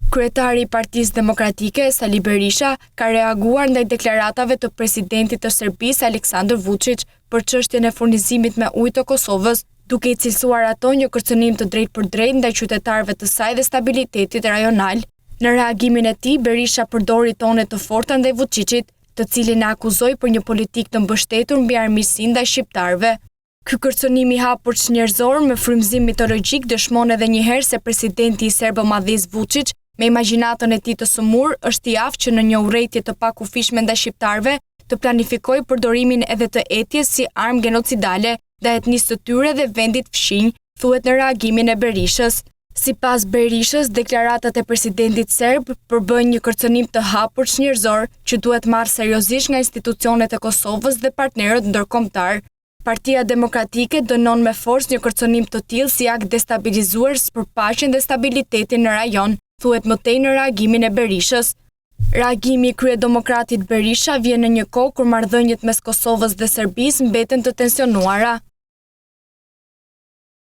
Kryetari i Partisë Demokratike, Sali Berisha, ka reaguar ndaj deklaratave të presidentit të Serbisë, Aleksandar Vučić, për çështjen e furnizimit me ujë të Kosovës, duke i cilësuar ato një kërcënim të drejtpërdrejtë ndaj qytetarëve të saj dhe stabilitetit rajonal. Në reagimin e tij, Berisha përdori tone të forta ndaj Vučićit, të cilin e akuzoi për një politikë të mbështetur mbi armiqsinë ndaj shqiptarëve. Ky kërcënim i hapur njerëzor me frymëzim mitologjik dëshmon edhe një herë se presidenti i serbo-madhis Vučić, me imagjinatën e tij të sëmur, është i aftë që në një urrëtie të pakufishme ndaj shqiptarëve të planifikojë përdorimin edhe të etjes si armë genocidale ndaj etnisë të tyre dhe vendit fshinj, thuhet në reagimin e Berishës. Sipas Berishës, deklaratat e presidentit serb përbëjnë një kërcënim të hapur njerëzor që duhet marrë seriozisht nga institucionet e Kosovës dhe partnerët ndërkombëtar. Partia Demokratike dënon me forcë një kërcënim të tillë si akt destabilizues për paqen dhe stabilitetin në rajon, thuhet më tej në reagimin e Berishës. Reagimi i kryedemokratit Berisha vjen në një kohë kur marrëdhëniet mes Kosovës dhe Serbisë mbeten të tensionuara.